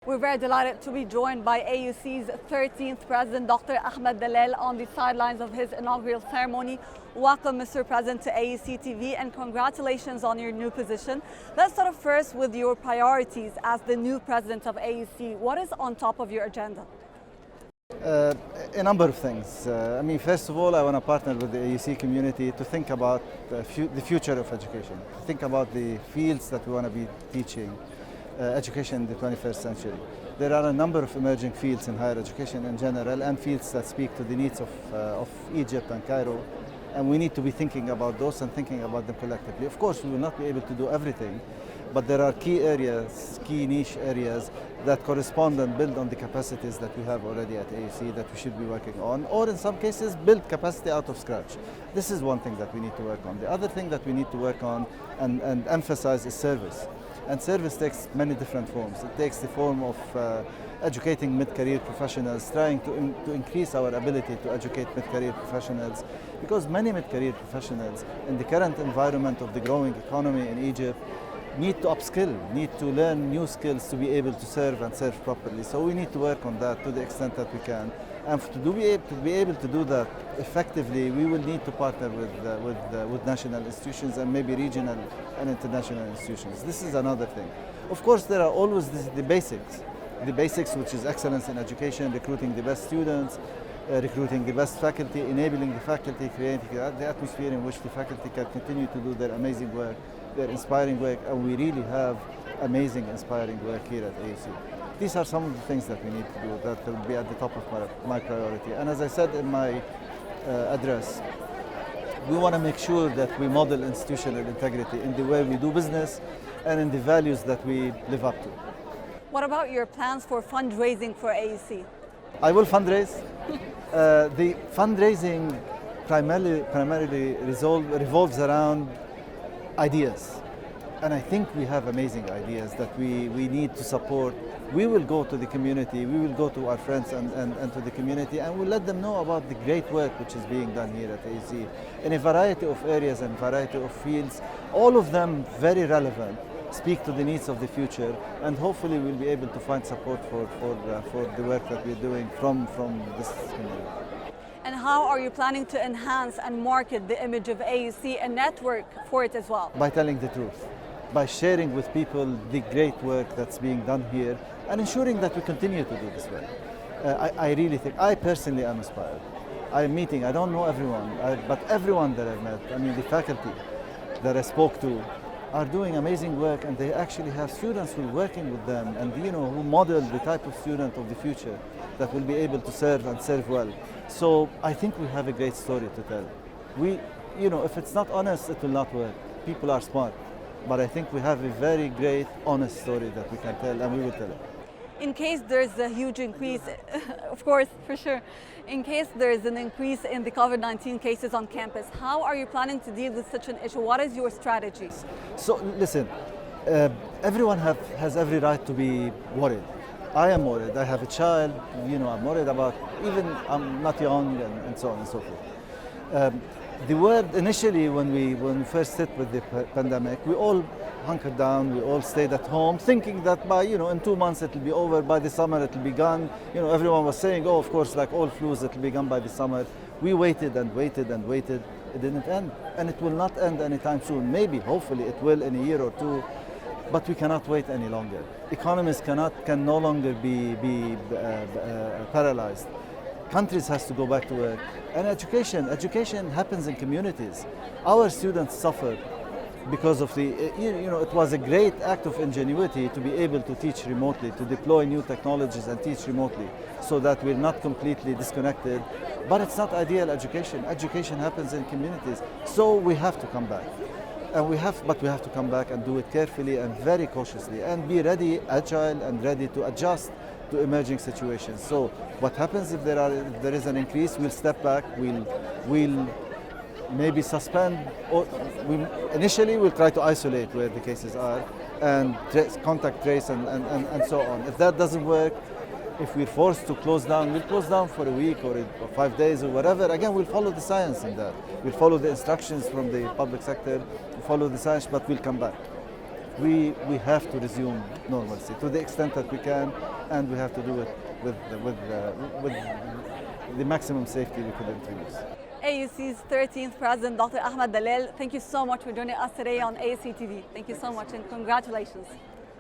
We're very delighted to be joined by AUC's 13th President, Dr. Ahmed Dallal, on the sidelines of his inaugural ceremony. Welcome, Mr. President, to AUCTV, and congratulations on your new position. Let's start off first with your priorities as the new President of AUC. What is on top of your agenda? A number of things. First of all, I want to partner with the AUC community to think about the future of education, think about the fields that we want to be teaching. Education in the 21st century. There are a number of emerging fields in higher education in general and fields that speak to the needs of Egypt and Cairo, and we need to be thinking about those and thinking about them collectively. Of course, we will not be able to do everything, but there are key areas, key niche areas that correspond and build on the capacities that we have already at AUC that we should be working on, or in some cases build capacity out of scratch. This is one thing that we need to work on. The other thing that we need to work on and emphasize is service. And service takes many different forms. It takes the form of educating mid-career professionals, trying to increase our ability to educate mid-career professionals, because many mid-career professionals in the current environment of the growing economy in Egypt need to upskill, need to learn new skills to be able to serve and serve properly. So we need to work on that to the extent that we can. And to be able to do that effectively, we will need to partner with national institutions and maybe regional and international institutions. This is another thing. Of course, there are always the basics, which is excellence in education, recruiting the best students, recruiting the best faculty, enabling the faculty, creating the atmosphere in which the faculty can continue to do their amazing work, their inspiring work, and we really have amazing, inspiring work here at AUC. These are some of the things that we need to do that will be at the top of my priority. And as I said in my address, we want to make sure that we model institutional integrity in the way we do business and in the values that we live up to. What about your plans for fundraising for AUC? I will fundraise. The fundraising primarily revolves around ideas. And I think we have amazing ideas that we need to support. We will go to the community, we will go to our friends and to the community, and we'll let them know about the great work which is being done here at AUC in a variety of areas and variety of fields, all of them very relevant, speak to the needs of the future, and hopefully we'll be able to find support for the work that we're doing from this community. And how are you planning to enhance and market the image of AUC and network for it as well? By telling the truth, by sharing with people the great work that's being done here and ensuring that we continue to do this work. I really think, I personally am inspired. I'm meeting, I don't know everyone, but everyone that I've met, the faculty that I spoke to are doing amazing work, and they actually have students who are working with them and who model the type of student of the future that will be able to serve and serve well. So I think we have a great story to tell. If it's not honest, it will not work. People are smart. But I think we have a very great, honest story that we can tell, and we will tell it. In case there's a huge increase, of course, for sure, in case there's an increase in the COVID-19 cases on campus, how are you planning to deal with such an issue? What is your strategy? So listen, everyone has every right to be worried. I am worried. I have a child, I'm worried about, even I'm not young and so on and so forth. The word initially, when we first hit with the pandemic, we all hunkered down, we all stayed at home, thinking that by in 2 months it will be over, by the summer it will be gone. Everyone was saying, oh, of course, like all flus, it will be gone by the summer. We waited and waited and waited. It didn't end, and it will not end anytime soon. Maybe, hopefully, it will in a year or two, but we cannot wait any longer. Economies can no longer be paralyzed. Countries has to go back to work. And education happens in communities. Our students suffered because of it was a great act of ingenuity to be able to teach remotely, to deploy new technologies and teach remotely so that we're not completely disconnected. But it's not ideal education. Education happens in communities. So we have to come back. And we have to come back and do it carefully and very cautiously and be ready, agile and ready to adjust to emerging situations. So what happens if there is an increase? We'll step back, we'll maybe suspend, or initially we'll try to isolate where the cases are and contact trace and so on. If that doesn't work, if we're forced to close down, we'll close down for a week or 5 days or whatever. Again, we'll follow the science in that. We'll follow the instructions from the public sector, we'll follow the science, but we'll come back. we have to resume normalcy to the extent that we can, and we have to do it with the maximum safety we could introduce. AUC's 13th President, Dr. Ahmed Dallal, thank you so much for joining us today on AUC TV. Thank you so much and congratulations.